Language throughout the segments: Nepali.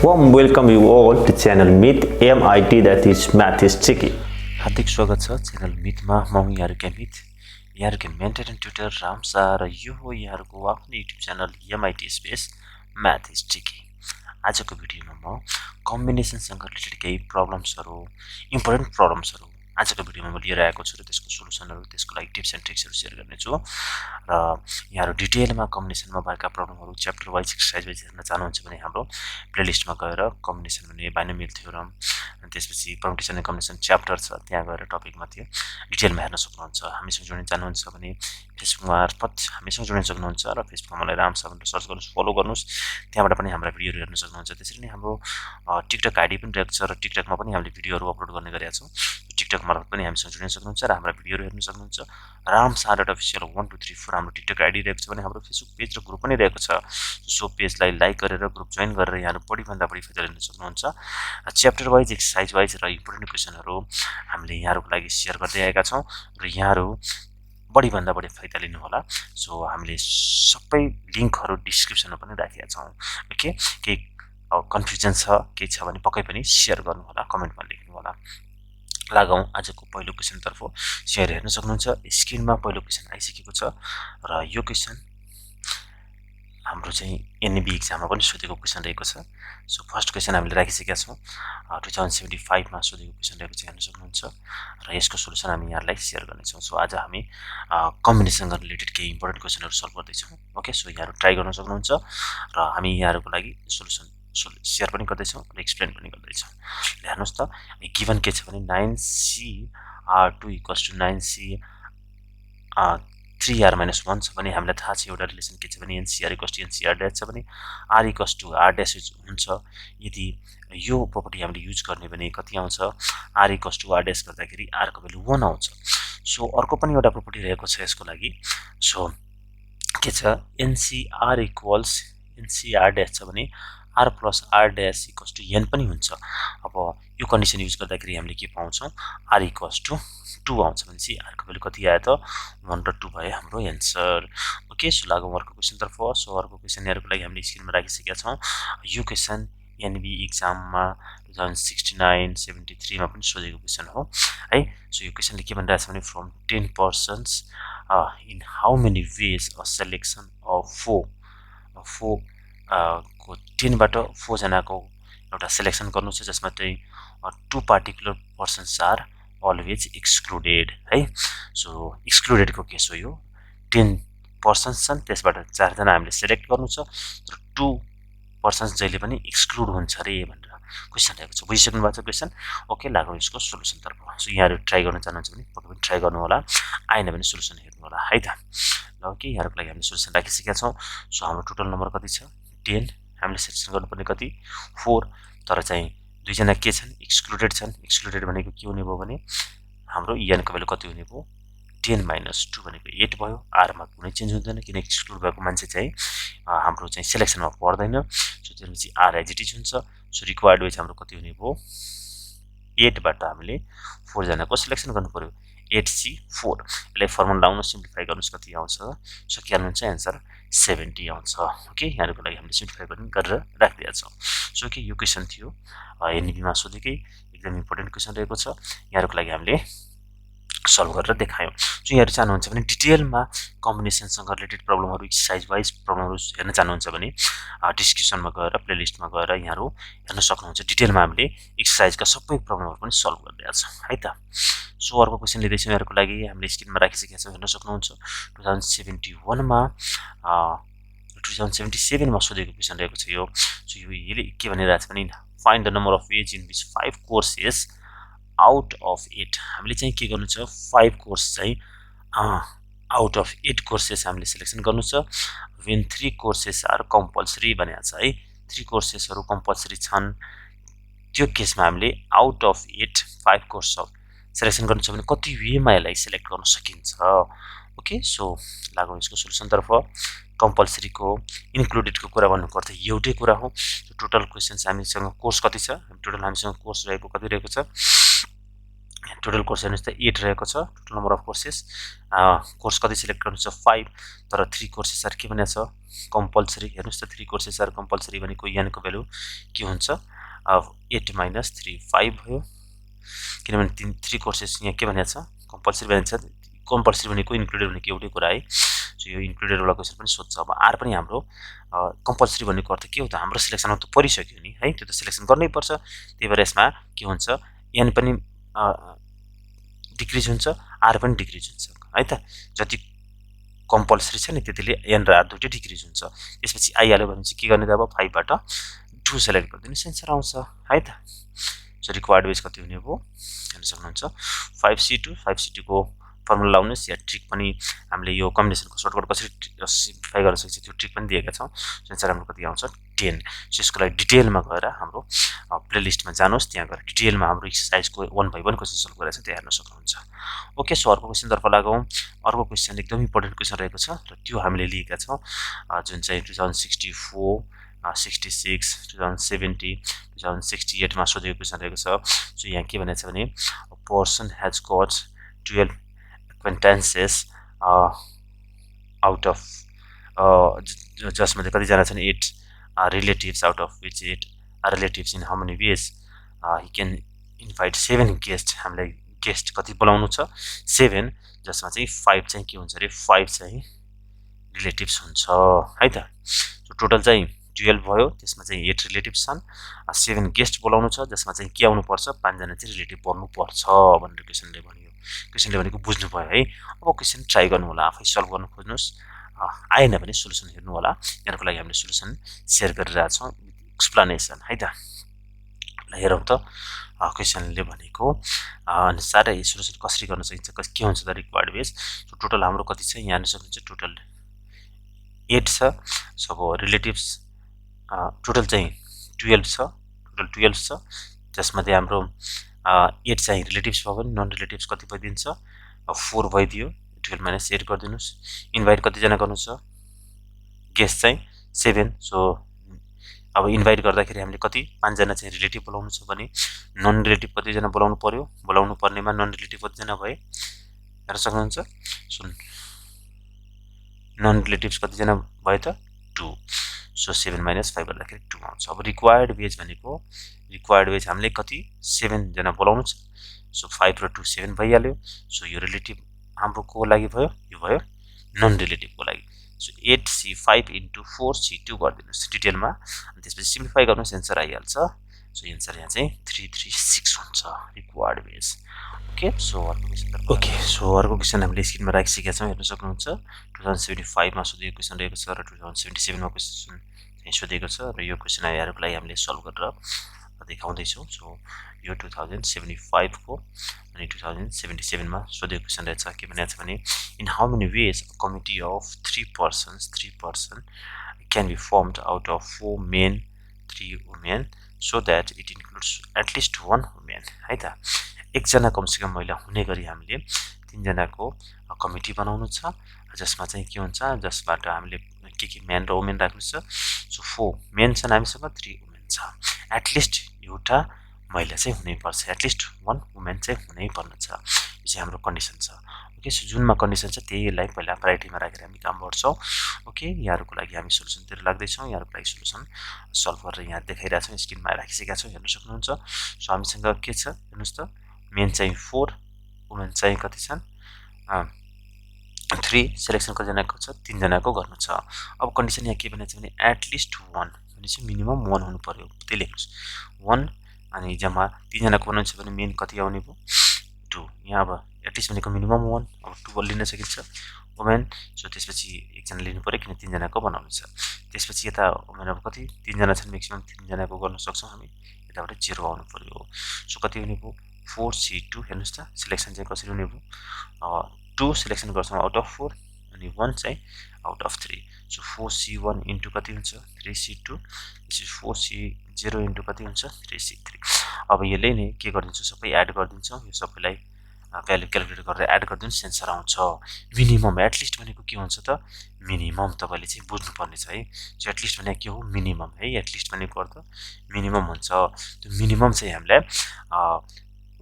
Warm welcome you all to channel Meet MIT, that is Math is Tricky. हार्दिक स्वागत छ च्यानल मिटमा। म यहाँहरुकै मिट, यहाँहरुकै mentor and tutor Ram Shah र यो हो यहाँहरुको आफ्नो YouTube channel MIT space math is tricky. आजको भिडियोमा म कम्बिनेसनसँग रिलेटेड केही प्रब्लम्सहरु, इम्पोर्टेन्ट प्रब्लम्सहरु आजको भिडियोमा म लिएर आएको छु र त्यसको सोलुसनहरु, त्यसको लागि टिप्स एन्ड ट्रिक्सहरु शेयर गर्ने छु र यहाँहरु डिटेलमा कम्बिनेसनमा भएका प्रब्लमहरु च्याप्टर वाइज एक्सरसाइज वाइज हेर्न चाहनुहुन्छ भने हाम्रो प्लेलिस्टमा गएर कम्बिनेसन भने बाइनोमियल थ्योरम अनि त्यसपछि परमुटेसन एन्ड कम्बिनेसन च्याप्टर छ, त्यहाँ गएर टपिकमा त्यो डिटेलमा हेर्न सक्नुहुन्छ। हामीसँग जोडिन चाहनुहुन्छ भने फेसबुक मार्फत हामीसँग जोडिन सक्नुहुन्छ र फेसबुकमा मलाई राम शाह भनेर सर्च गर्नुस्, फलो गर्नुस्, त्यहाँबाट पनि हाम्रा भिडियोहरु हेर्न सक्नुहुन्छ। त्यसरी नै हाम्रो टिकटक आइडी पनि रहेको छ र टिकटकमा पनि हामीले भिडियोहरु अपलोड गर्ने गरेका छौं। टिकटक मार्फत पनि हामीसँग जोडिन सक्नुहुन्छ र हाम्रा भिडियोहरु हेर्न सक्नुहुन्छ। राम शाह official 1 2 3 4 हाम्रो टिकटक आइडी रहेको छ भने हाम्रो फेसबुक पेज र ग्रुप पनि रहेको छ। सो पेजलाई लाइक गरेर ग्रुप जोइन गरेर यहाँहरु बढी भन्दा बढी फाइदा लिन सक्नुहुन्छ। च्याप्टर वाइज एक्सरसाइज वाइज र इम्पोर्टेन्ट क्वेशनहरु हामीले यहाँहरुको लागि शेयर गर्दै आएका छौं र यहाँहरु बढी भन्दा बढी फाइदा लिनु होला। सो हामीले सबै लिंकहरु डिस्क्रिप्सनमा पनि राखेका छौं। ओके, के कन्फ्युजन छ के छ भने पक्कै पनि शेयर गर्नु होला, कमेन्टमा लेख्नु होला। लागौं आजको पहिलो क्वेशन तर्फ। शेयर हेर्न सक्नुहुन्छ, स्क्रिनमा पहिलो क्वेशन आइसकेको छ र यो क्वेशन हाम्रो चाहिँ एनबी एक्जाममा पनि सोधेको क्वेशन रहेको छ। सो फर्स्ट क्वेशन हामीले राखिसकेका छौं, 2075 मा सोधेको क्वेशन रहेको छ, हेर्न सक्नुहुन्छ र यसको सोलुसन हामी यहाँलाई शेयर गर्ने छौं। सो आज हामी कम्बिनेसनसँग रिलेटेड केही इम्पोर्टेन्ट क्वेशनहरु सल्भ गर्दै छौं। ओके, सो यहाँहरु ट्राई गर्न सक्नुहुन्छ र हामी यहाँहरुको लागि सोलुसन शेयर पनि गर्दै छौं र एक्सप्लेन पनि गर्दै छौं। हेर्नुस् त, गिवन के छ भने 9CR2 = 9C 3R - 1 छ भने हामीलाई थाहा छ एउटा रिलेसन के छ भने NCR = NCR' छ भने R = R' हुन्छ। यदि यो प्रोपर्टी हामीले युज गर्ने भने कति आउँछ, R = R' गर्दाखेरि R को भ्यालु 1 आउँछ। सो अर्को पनि एउटा प्रोपर्टी रहेको छ यसको लागि। सो के छ, NCR = NCR' छ भने R + R' = N पनि हुन्छ। अब यो कन्डिसन युज गर्दाखेरि हामीले के पाउँछौं, R = 2 आउँछ भनेपछि R को भ्यालु कति आयो त 1 र 2 भयो हाम्रो एन्सर। ओके, सो लागौं अर्को क्वेशन तर्फ। सो अर्को क्वेशन यहाँहरुको लागि हामीले स्क्रिनमा राखिसकेका छौं। यो क्वेशन एनबी एक्जाममा 2069-73 मा पनि सोधेको क्वेशन हो है। सो यो क्वेशनले के भनिरहेछ भने from 10 persons in how many ways a selection of 4 को 10 बाट 4 जनाको एउटा सिलेक्सन गर्नु छ जसमा चाहिँ 2 particular persons are always excluded है। सो एक्सक्लुडेड को केस हो यो। 10 पर्सन्स छन्, त्यसबाट 4 जना हामीले सिलेक्ट गर्नु छ र 2 पर्सन्स जहिले पनि एक्सक्लुड हुन्छ रे भनेर क्वेशन रहेको छ। बुझिसक्नु भएको छ क्वेशन? ओके, लागौं यसको सोलुसन तर्फ। सो यहाँहरु ट्राई गर्न चाहनुहुन्छ भने पक्कै पनि ट्राई गर्नु होला, आएन भने सोलुसन हेर्नु होला है त। ल ओके, यहाँहरुको लागि हामीले सोलुसन राखिसकेका छौं। सो हाम्रो टोटल नम्बर कति छ 10, हामीले सेलेक्सन गर्नुपर्ने कति 4, तर चाहिँ 2 जना के छन्, एक्सक्लुडेड छन्। एक्सक्लुडेड भनेको के हुने भयो भने हाम्रो n को भ्यालु कति हुने भयो 10 - 2 भनेको 8 भयो। R मा कुनै चेन्ज हुँदैन किन एक्सक्लुड भएको मान्छे चाहिँ हाम्रो चाहिँ सिलेक्सनमा पर्दैन। सो त्यसपछि R एज इट इज हुन्छ। सो रिक्वायर्ड वेज हाम्रो कति हुने भयो 8 बाट हामीले 4 जनाको सिलेक्सन गर्नु पर्यो 8C4। यसलाई फर्मुला लाउनु, सिम्प्लिफाई गर्नुस् कति आउँछ, सो के आउँछ एन्सर 70 आउँछ। ओके, यहाँहरुको लागि हामीले सिम्प्लिफाई पनि गरेर राखिदिएका छौं। सो के यो क्वेशन थियो एनबी मा सोधेकै एकदम इम्पोर्टेन्ट क्वेशन रहेको छ, यहाँहरुको लागि हामीले सल्भ गरेर देखायौं। सो यहाँहरु चाहनुहुन्छ भने डिटेलमा कम्बिनेसनसँग रिलेटेड प्रब्लमहरु, एक्सरसाइज वाइज प्रब्लमहरु हेर्न चाहनुहुन्छ भने डिस्क्रिप्सनमा गएर प्लेलिस्टमा गएर यहाँहरु हेर्न सक्नुहुन्छ। डिटेलमा हामीले एक्सरसाइजका सबै प्रब्लमहरु पनि सल्भ गरिदिएका छौं है त। सो अर्को क्वेशन लिँदैछौं यहाँहरुको लागि, हामीले स्क्रिनमा राखिसकेका छौं, हेर्न सक्नुहुन्छ। 2077 मा 2077 मा सोधेको क्वेशन रहेको छ यो। सो यसले के भनिरहेछ भने find the number of ways in which 5 courses out of 8। हामीले चाहिँ के गर्नु छ, 5 कोर्स चाहिँ आउट अफ 8 कोर्सेस हामीले सिलेक्सन गर्नु छ when 3 कोर्सेस आर कम्पल्सरी भनेको छ है। 3 कोर्सेसहरु कम्पल्सरी छन्, त्यो केसमा हामीले आउट अफ 8 5 कोर्स सिलेक्सन गर्नु छ भने कति वेमा यसलाई सिलेक्ट गर्न सकिन्छ। ओके, सो लागौं यसको सोलुसन तर्फ। कम्पल्सरी को इन्क्लुडेड को कुरा भन्नु पर्छ, एउटै कुरा हो। टोटल क्वेशन्स हामीसँग कोर्स कति छ, टोटल हामीसँग कोर्स रहेको कति रहेको छ टोटल कोर्स हेर्नुहोस् त 8 रहेको छ total number of courses course कति सिलेक्ट गर्नु छ 5 तर 3 कोर्सेस आर के भनेको छ कम्पल्सरी हेर्नुहोस् त 3 कोर्सेस आर कम्पल्सरी भनेको यहाँको भ्यालु के हुन्छ 8 - 3 5 भयो किनभने 3 कोर्सेस यहाँ के भनेको छ कम्पल्सरी भनेको छ कम्पल्सरी भनेको इन्क्लुडेड भनेको एउटै कुरा है सो यो इन्क्लुडेड वाला क्वेसन पनि सोध्छ अब आर पनि हाम्रो कम्पल्सरी भनेको अर्थ के हो त हाम्रो सिलेक्सनमा त परिसक्यो नि है त्यो त सिलेक्सन गर्नै पर्छ त्यही भएर यसमा के हुन्छ एन पनि डिक्रिज हुन्छ आर पनि डिक्रिज हुन्छ है त जति कम्पल्सरी छ नि त्यतिले एन र आर दुईटै डिक्रिज हुन्छ त्यसपछि आइहाल्यो भने चाहिँ के गर्ने त अब 5 बाट 2 सेलेक्ट गरिदिनुस् एन्सर आउँछ है त सो रिक्वायर्ड वेज कति हुने भयो हेर्न सक्नुहुन्छ 5C2 को फर्मुला लाउनुस् या ट्रिक पनि हामीले यो कम्बिनेसनको सर्टकट कसरी सिम्प्लिफाई गर्न सकिन्छ त्यो ट्रिक पनि दिएका छौँ एन्सर हाम्रो कति आउँछ 10 सो यसको लागि डिटेलमा गएर हाम्रो प्लेलिस्टमा जानुहोस् त्यहाँ गएर डिटेलमा हाम्रो एक्सरसाइजको 1 बाइ 1 क्वेसन सल्भ गरेर चाहिँ त्यहाँ हेर्न सक्नुहुन्छ ओके सो अर्को क्वेसनतर्फ लागौँ अर्को क्वेसन एकदम इम्पोर्टेन्ट क्वेसन रहेको छ र त्यो हामीले लिएका छौँ जुन चाहिँ 2064 66 2070 2068 मा सोधेको क्वेसन रहेको छ सो यहाँ के भनेको छ भने person has got 12 acquaintances out of जसमा चाहिँ कतिजना छन् 8 relatives out of which 8 are relatives in how many ways he can invite 7 guests हामीलाई गेस्ट कति बोलाउनु छ 7 जसमा चाहिँ 5 चाहिँ के हुन्छ रे 5 चाहिँ रिलेटिभ्स हुन्छ है त सो टोटल चाहिँ 12 भयो त्यसमा चाहिँ 8 रिलेटिभ्स छन् 7 गेस्ट बोलाउनु छ जसमा चाहिँ के आउनु पर्छ 5 जना चाहिँ रिलेटिभ पर्नु पर्छ भनेर क्वेसनले भन्यो क्वेसनले भनेको बुझ्नु भयो है अब क्वेसन ट्राई गर्नु होला आफै सल्भ गर्न खोज्नुस् आएन भने सोलुसन हेर्नु होला यहाँको लागि हामीले सोलुसन शेयर गरिरहेका छौँ एक्सप्लेनेसन है त ल हेरौँ त क्वेसनले भनेको अनुसार यो सोलुसन कसरी गर्न सकिन्छ के हुन्छ त रिक्वायर्ड बेस सो टोटल हाम्रो कति छ यहाँ हेर्न सक्नुहुन्छ टोटल 8 छ सो अब रिलेटिभ्स टोटल चाहिँ 12 छ टोटल 12 छ जसमा चाहिँ हाम्रो 8 चाहिँ रिलेटिभ्स भयो भने नन रिलेटिभ्स कति भइदिन्छ 4 भइदियो 12 - 8 गरिदिनुस् इन्भाइट कतिजना गर्नु छ गेस्ट चाहिँ 7 सो अब इन्भाइट गर्दाखेरि हामीले कति 5 जना चाहिँ रिलेटिभ बोलाउनु छ भने नन रिलेटिभ कतिजना बोलाउनु पर्यो बोलाउनु पर्नेमा नन रिलेटिभ कतिजना भए हेर्न सक्नुहुन्छ सो नन रिलेटिभ्स कतिजना भयो त 2 सो 7 - 5 गर्दाखेरि 2 आउँछ अब रिक्वायर्ड वेज भनेको रिक्वायर्ड वेज हामीले कति 7 जना बोलाउनु छ सो 5 र 2 7 भइहाल्यो सो यो रिलेटिभ हाम्रो को लागि भयो यो भयो नन रिलेटिभको लागि सो 8C5 * 4C2 गरिदिनुस् डिटेलमा अनि त्यसपछि सिम्प्लिफाई गर्नुस् एन्सर आइहाल्छ सो एन्सर यहाँ चाहिँ 336 हुन्छ रिक्वायर्ड वेज ओके सो अर्को क्वेसन हामीले स्क्रिनमा राखिसकेका छौँ हेर्न सक्नुहुन्छ 2075 मा सोधेको क्वेसन रहेको छ र 2077 मा क्वेसन चाहिँ सोधेको छ र यो क्वेसन यहाँहरुको लागि हामीले सल्भ गरेर देखाउँदैछौँ सो यो 2075 को अनि 2077 मा सोधेको क्वेसन रहेछ के भनेको छ भने in how many wage a committee of 3 person can be formed out of 4 men 3 women so that it includes at least 1 woman है त एकजना कमसेकम महिला हुने गरी हामीले 3 जनाको कमिटी बनाउनु छ जसमा चाहिँ के हुन्छ जसबाट हामीले के मेन र वुमेन राख्नु छ सो 4 मेन छन् हामीसँग 3 वुमेन छ एटलिस्ट एउटा महिला चाहिँ हुनै पर्छ एटलिस्ट 1 वुमेन चाहिँ हुनै पर्ने छ यो चाहिँ हाम्रो कन्डिसन छ ओके सो जुनमा कन्डिसन छ त्यहीलाई पहिला प्रायोरिटीमा राखेर हामी काम गर्छौं ओके यहाँहरुको लागि हामी सोलुसनतिर लाग्दै छौं यहाँहरुको लागि सोलुसन सल्भ गरेर यहाँ देखाइरा छौं स्क्रिनमा राखिसकेका छौं हेर्न सक्नुहुन्छ सो हामीसँग के छ हेर्नुस् त मेन चाहिँ 4 वुमेन चाहिँ कति छन् 3 सिलेक्सन कतिजनाको छ 3 जनाको गर्नु छ अब कन्डिसन यहाँ के भनेछ भने एटलिस्ट 1 भनेपछि मिनिमम 1 हुनु पर्यो त्यही लेख्नुस् 1 अनि जम्मा 3 जनाको बनाउनु छ भने मेन कति आउने भयो 2 यहाँ अब एटलिस्ट भनेको मिनिमम 1 अब 2 लिन सकिन्छ वुमेन सो त्यसपछि एकजना लिनु पर्यो किन 3 जनाको बनाउनु छ त्यसपछि यता वुमेन अब कति 3 जना छन् म्याक्सिमम 3 जनाको गर्न सक्छौं हामी यताबाट 0 आउनु पर्यो सो कति हुने भयो 4C2 हेर्नुस् त सिलेक्सन चाहिँ कसरी हुने भयो 2 सिलेक्सन गर्छौं आउट अफ 4 अनि 1 चाहिँ out of 3 so 4C1 into कति हुन्छ 3C2 त्यसपछि 4C0 इन्टु कति हुन्छ 3C3 अब यसले नै के गरिदिन्छ सबै एड गरिदिन्छौं यो सबैलाई भ्यालु क्याल्कुलेट गरेर एड गरिदिनुस् सेन्सर आउँछ मिनिमम एटलिस्ट भनेको के हुन्छ त मिनिमम तपाईले चाहिँ बुझ्नु पर्ने छ है सो एटलिस्ट भनेको के हो मिनिमम है एटलिस्ट भनेको अर्थ मिनिमम हुन्छ त्यो मिनिमम चाहिँ हामीलाई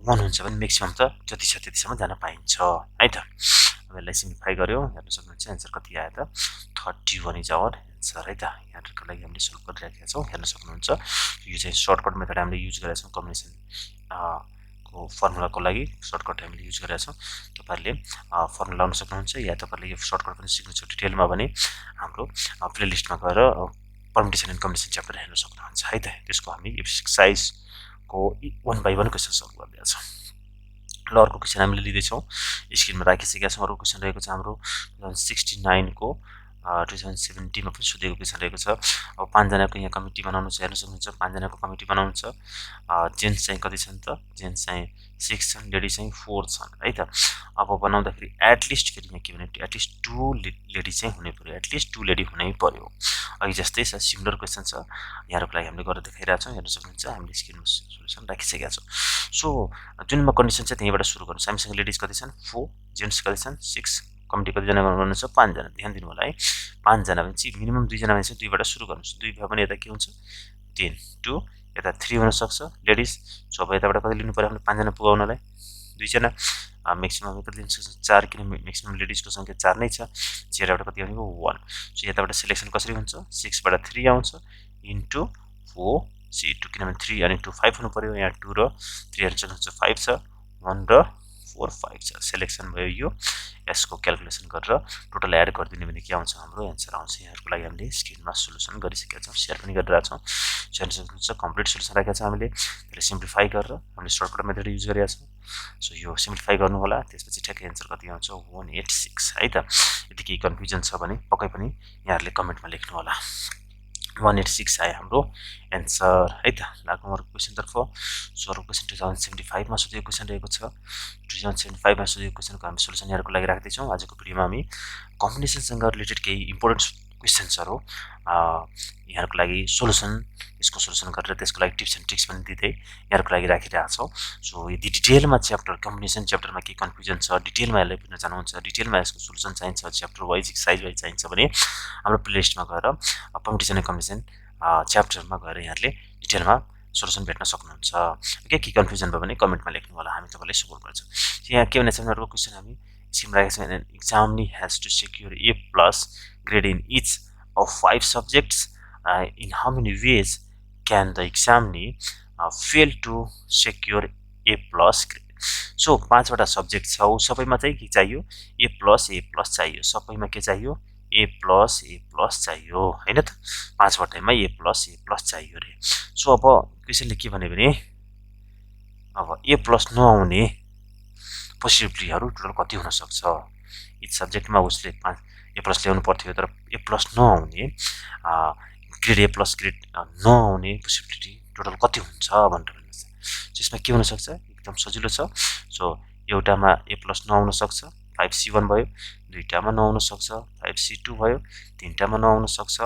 1 हुन्छ भने म्याक्सिमम त जति छ त्यतिसम्म जान पाइन्छ है त। अब यसलाई सिम्प्लिफाई गर्यो हेर्न सक्नुहुन्छ एन्सर कति आयो त 31 इज आवर एन्सर है त। यहाँको लागि हामीले सल्भ गरिराखेका छौँ हेर्न सक्नुहुन्छ। यो चाहिँ सर्टकट मेथड हामीले युज गरेका छौँ कम्बिनेसन को फर्मुलाको लागि सर्टकट हामीले युज गरेका छौँ। तपाईहरुले फर्मुला लाउन सक्नुहुन्छ या तपाईहरुले यो सर्टकट पनि सिक्नु छ डिटेलमा भने हाम्रो प्लेलिस्टमा गएर परम्युटेसन एन्ड कम्बिनेसन च्याप्टर हेर्न सक्नुहुन्छ है त। त्यसको हामी एक्सरसाइज को 1 बाइ 1 क्वेसन सल्भ गरिरहेका छौँ। ल अर्को क्वेसन हामीले लिँदैछौँ स्क्रिनमा राखिसकेका छौँ। अर्को क्वेसन रहेको छ हाम्रो 2069 को 2070 मा पनि सोधेको क्वेसन रहेको छ। अब 5 जनाको यहाँ कमिटी बनाउनु छ हेर्न सक्नुहुन्छ 5 जनाको कमिटी बनाउनु छ। जेन्ट्स चाहिँ कति छन् त जेन्ट्स चाहिँ 6 छन् लेडिज चाहिँ 4 छन् है त। अब बनाउँदाखेरि एटलिस्ट फेरि यहाँ के भने एटलिस्ट 2 लेडी चाहिँ हुनै पर्यो एटलिस्ट 2 लेडी हुनै पर्यो। अघि जस्तै छ सिमिलर क्वेसन छ यहाँहरुको लागि हामीले गरेर देखाइरहेका छौँ हेर्न सक्नुहुन्छ। हामीले स्क्रिनमा सोलुसन राखिसकेका छौँ। सो जुनमा कन्डिसन छ त्यहीबाट सुरु गर्नुस्। हामीसँग लेडिज कति छन् 4 जेन्ट्स कति छन् 6 कमिटी कतिजना गर्नु छ 5 जना ध्यान दिनु होला है 5 जना भने चाहिँ मिनिमम 2 जना भने चाहिँ 2 बाट सुरु गर्नुस्। 2 भयो भने यता के हुन्छ 10 2 यता 3 हुन सक्छ लेडिज। सो अब यताबाट कति लिनु पर्यो हामीले 5 जना पुगाउनलाई 2 जना म्याक्सिमम कति लिन सक्छ 4 किन म्याक्सिमम लेडिजको संख्या 4 नै छ। यताबाट कति भनेको 1। सो यताबाट सिलेक्सन कसरी हुन्छ 6 बाट 3 आउँछ इन्टु 4 C2 किनभने 3 अनि 2 5 हुनु पर्यो। यहाँ 2 र 3 हेर्न सक्नुहुन्छ 5 छ 1 र 4 5 छ सिलेक्सन भयो यो। यसको क्याल्कुलेसन गरेर टोटल एड गरिदिने भने के आउँछ हाम्रो एन्सर आउँछ। यहाँहरुको लागि हामीले स्क्रिनमा सोलुसन गरिसकेका छौँ सेयर पनि गरिरहेका छौँ। हेर्न सक्नुहुन्छ कम्प्लिट सोलुसन राखेका छौँ हामीले। त्यसलाई सिम्प्लिफाई गरेर हामीले सर्टकट मेथड युज गरेका छौँ। सो यो सिम्प्लिफाई गर्नु होला त्यसपछि ठ्याक्कै एन्सर कति आउँछ 186 है त। यदि केही कन्फ्युजन छ भने पक्कै पनि यहाँहरुले कमेन्टमा लेख्नु होला। 186 आयो हाम्रो एन्सर है त। लागौँ अर्को क्वेसनतर्फ। सो अर्को क्वेसन 2075 मा सोधेको क्वेसन रहेको छ। 2075 मा सोधेको क्वेसनको हामी सोलुसन यहाँहरुको लागि राख्दैछौँ। आजको भिडियोमा हामी कम्बिनेसनसँग रिलेटेड केही इम्पोर्टेन्ट क्वेसन्सहरु यहाँहरुको लागि सोलुसन यसको सोलुसन गरेर त्यसको लागि टिप्स एन्ड ट्रिक्स पनि दिँदै यहाँहरुको लागि राखिरहेका छौँ। सो यदि डिटेलमा च्याप्टर कम्बिनेसन च्याप्टरमा के कन्फ्युजन छ डिटेलमा यसलाई बुझ्न चाहनुहुन्छ डिटेलमा यसको सोलुसन चाहिन्छ च्याप्टर वाइज एक्सरसाइज वाइज चाहिन्छ भने हाम्रो प्लेलिस्टमा गएर परम्युटेसन एन्ड कम्बिनेसन च्याप्टरमा गएर यहाँहरुले डिटेलमा सोलुसन भेट्न सक्नुहुन्छ। के कन्फ्युजन भयो भने कमेन्टमा लेख्नु होला हामी तपाईलाई सपोर्ट गर्छौँ। यहाँ के भनेछ भने अर्को क्वेसन हामी स्क्रिनमा राखेका छौँ। An examinee has to secure A+ grade in each of 5 subjects. In how many ways can the examinee fail to secure A+ grade? So 5 वटा सब्जेक्ट छ सबैमा चाहिँ के चाहियो A+ चाहियो सबैमा के चाहियो A+ चाहियो हैन त 5 वटामा A+ चाहियो रे। सो अब क्वेशनले के भन्यो भने अब A+ नआउने पोसिबिलिटीहरु टोटल कति हुन सक्छ। इच सब्जेक्टमा उसले A+ ल्याउनु पर्थ्यो तर A+ नआउने ग्रेड A+ ग्रेड नआउने पोसिबिलिटी टोटल कति हुन्छ भनेर भन्नुहुन्छ। त्यसमा के हुन सक्छ एकदम सजिलो छ। सो एउटामा A+ नआउन सक्छ 5C1 भयो दुईटामा नआउन सक्छ 5C2 भयो तीनटामा नआउन सक्छ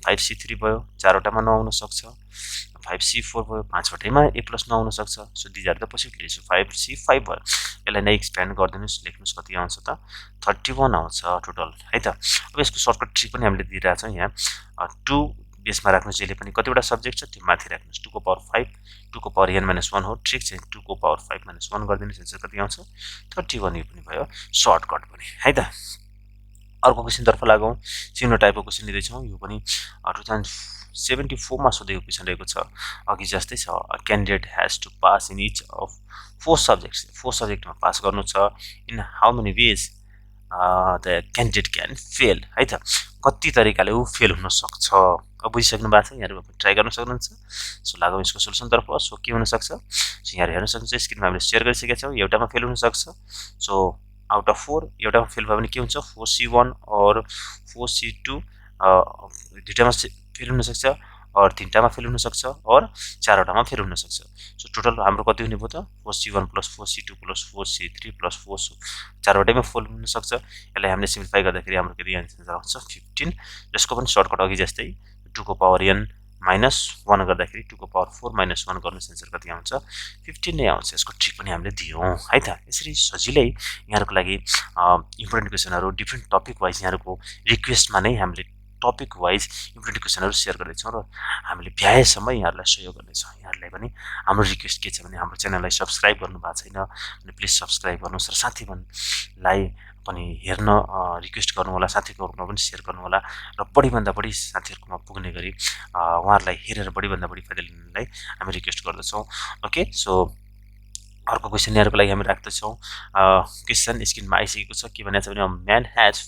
5C3 भयो चारवटामा नआउन सक्छ 5C4 भयो 5 वटैमा A+ नआउन सक्छ। So these are the possibility. So 5C5 भयो यसलाई नै एक्सप्यान्ड गर्दिनुस् लेख्नुस् कति आउँछ त 31 आउँछ टोटल है त। अब यसको सर्टकट ट्रिक पनि हामीले दिइरहेका छौँ। यहाँ 2 बेसमा राख्नुस् जहिले पनि कतिवटा सब्जेक्ट छ त्यो माथि राख्नुस् 2 को पावर 5 2 को पावर n - 1 हो। ट्रिक चाहिँ 2 को पावर 5 - 1 गर्दिनुस् एन्सर कति आउँछ 31 यो पनि भयो सर्टकट पनि है त। अर्को क्वेसनतर्फ लागौँ। सिमिलर टाइपको क्वेसन लिँदैछौँ। यो पनि 2074 मा सोधेको क्वेसन रहेको छ। अघि जस्तै छ a candidate has to pass in each of 4 subjects 4 सब्जेक्टमा पास गर्नु छ। In how many ways the candidate can fail है त कति तरिकाले ऊ फेल हुन सक्छ। अब बुझिसक्नु भएको छ यहाँहरु ट्राई गर्न सक्नुहुन्छ। सो लागौँ यसको सोलुसनतर्फ। सो के हुन सक्छ सो यहाँ हेर्न सक्नुहुन्छ स्क्रिनमा हामीले शेयर गरिसकेका छौँ। एउटामा फेल हुन सक्छ। सो आउट अफ 4 एउटामा फेल भयो भने के हुन्छ 4C1 और 4C2 दुईटामा फेल हुन सक्छ और तीनटामा फेल हुन सक्छ और चारवटामा फेल हुन सक्छ। सो टोटल हाम्रो कति हुने भयो त 4C1 + 4C2 + 4C3 + 4 चारवटैमा फेल हुन सक्छ। यसलाई हामीले सिम्प्लिफाई गर्दाखेरि हाम्रो कति एन्सर आउँछ 15 जसको पनि सर्टकट अघि जस्तै 2 को पावर n - 1 गर्दाखेरि 2 को पावर 4 - 1 गर्नुस् एन्सर कति आउँछ 15 नै आउँछ। यसको ट्रिक पनि हामीले दियौँ है त। यसरी सजिलै यहाँहरुको लागि इम्पोर्टेन्ट क्वेसनहरु डिफरेन्ट टपिक वाइज यहाँहरुको रिक्वेस्टमा नै हामीले टपिक वाइज इम्पोर्टेन्ट क्वेसनहरू सेयर गर्दैछौँ र हामीले भ्याएसम्म यहाँहरूलाई सहयोग गर्नेछौँ। यहाँहरूलाई पनि हाम्रो रिक्वेस्ट के छ भने हाम्रो च्यानललाई सब्सक्राइब गर्नु भएको छैन भने प्लिज सब्सक्राइब गर्नुहोस् र साथीहरूलाई पनि हेर्न रिक्वेस्ट गर्नु होला, साथीहरूकोमा पनि सेयर गर्नु होला र बढीभन्दा बढी साथीहरूकोमा पुग्ने गरी उहाँहरूलाई हेरेर बढीभन्दा बढी फाइदा लिनलाई हामी रिक्वेस्ट गर्दछौँ। ओके, सो अर्को क्वेसन यहाँहरूको लागि हामी राख्दछौँ। क्वेसन स्क्रिनमा आइसकेको छ। के भनेको छ भने man has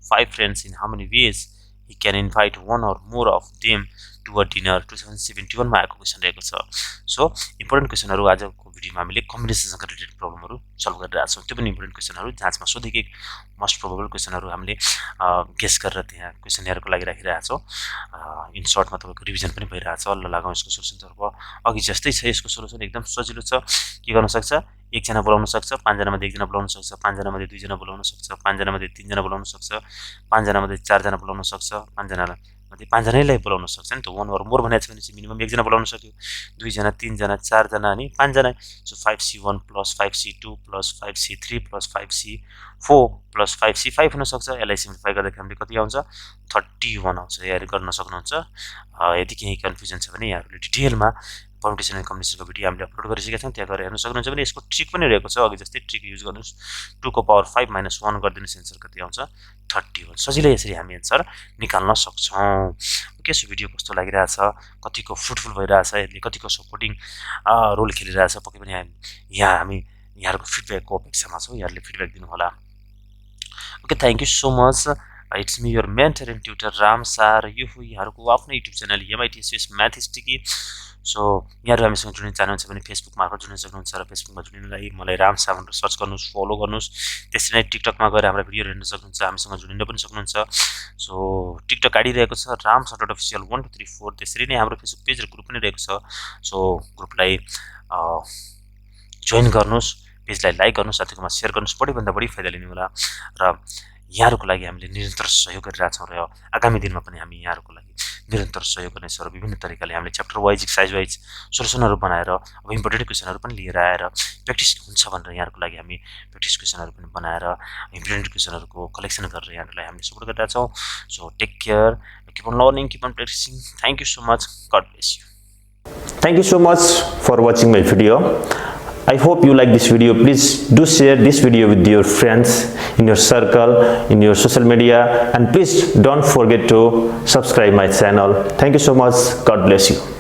5 friends in how many ways he can invite one or more of them to a dinner 2071 मा आएको क्वेसन रहेको छ। सो इम्पोर्टेन्ट क्वेसनहरू आजको भिडियोमा हामीले कम्बिनेसनसँग रिलेटेड प्रब्लमहरू सल्भ गरिरहेको छौँ। त्यो पनि इम्पोर्टेन्ट क्वेसनहरू जाँचमा सोधेको मोस्ट प्रोबेबल क्वेसनहरू हामीले गेस गरेर त्यहाँ क्वेसनहरूको लागि राखिरहेको छौँ। इन सर्टमा तपाईँको रिभिजन पनि भइरहेको छ। ल लगाउँ यसको सोल्युसनतर्फ। अघि जस्तै छ यसको सोल्युसन, एकदम सजिलो छ। के गर्न सक्छ, एकजना बोलाउन सक्छ, 5 जना मध्ये एकजना बोलाउन सक्छ, 5 जना मध्ये 2 जना बोलाउन सक्छ, 5 जना मध्ये 3 जना बोलाउन सक्छ, 5 जना मध्ये 4 जना बोलाउन सक्छ, 5 जना मध्ये 5 जनालाई बोलाउन सक्छ नि त। 1 or मोर भनेको छ भने चाहिँ मिनिमम एकजना बोलाउन सक्यो, 2 जना, 3 जना, 4 जना अनि 5 जना। So 5C1 plus 5C2 plus 5C3 plus 5C4 plus 5C5 हुन सक्छ। यसलाई सिम्प्लिफाई गर्दाखेरि हामीले कति आउँछ, 31 आउँछ। यहाँहरू गर्न सक्नुहुन्छ। यदि केही कन्फ्युजन छ भने यहाँहरूले डिटेलमा परम्युटेसन एन्ड कम्बिनेसनको भिडियो हामीले अपलोड गरिसकेका छौँ, त्यहाँ गएर हेर्न सक्नुहुन्छ। भने यसको ट्रिक पनि रहेको छ। अघि जस्तै ट्रिक युज गर्नुहोस्, 2 को पावर 5 माइनस 1 गरिदिनुहोस्, एन्सर कति आउँछ, 31। सजिलै यसरी हामी एन्सर निकाल्न सक्छौँ। ओके, सो भिडियो कस्तो लागिरहेछ, कतिको फ्रुटफुल भइरहेछ, यसले कतिको सपोर्टिङ रोल खेलिरहेछ, पक्कै पनि हामी यहाँहरूको फिडब्याकको अपेक्षामा छौँ। यहाँहरूले फिडब्याक दिनु होला। Okay, thank you so much. It's me your mentor and tutor Ram sir. यो हो यहाँहरूको आफ्नो युट्युब च्यानल MITSpace म्याथस्टिकी। सो यहाँहरू हामीसँग जुड्न चाहनुहुन्छ भने फेसबुक मार्फत जुड्न सक्नुहुन्छ र फेसबुकमा जुड्नलाई मलाई राम सर भनेर सर्च गर्नुहोस्, फलो गर्नुहोस्। त्यसरी नै टिकटकमा गएर हाम्रो भिडियोहरू हेर्न सक्नुहुन्छ, हामीसँग जुडिन पनि सक्नुहुन्छ। सो टिकटक आइडी रहेको छ ramsar.official 1234। त्यसरी नै हाम्रो फेसबुक पेज र ग्रुप पनि रहेको छ। सो ग्रुपलाई जोइन गर्नुहोस्, पेजलाई लाइक गर्नुहोस्, साथीहरूमा सेयर गर्नुहोस्, बढीभन्दा बढी फाइदा लिनु होला। र यहाँहरूको लागि हामीले निरन्तर सहयोग गरिरहेछौँ र आगामी दिनमा पनि हामी यहाँहरूको लागि निरन्तर सहयोग गर्नेछौँ र विभिन्न तरिकाले हामीले च्याप्टर वाइज एक्सर्साइज वाइज सोल्युसनहरू बनाएर अब इम्पोर्टेन्ट क्वेसनहरू पनि लिएर आएर प्र्याक्टिस हुन्छ भनेर यहाँहरूको लागि हामी प्र्याक्टिस क्वेसनहरू पनि बनाएर इम्पोर्टेन्ट क्वेसनहरूको कलेक्सन गरेर यहाँहरूलाई हामीले सपोर्ट गरिरहेछौँ। So take care, keep on learning, keep on practising. Thank you so much. God bless you. Thank you so much for watching my video. I hope you like this video. Please do share this video with your friends, in your circle, in your social media, and please don't forget to subscribe my channel. Thank you so much. God bless you.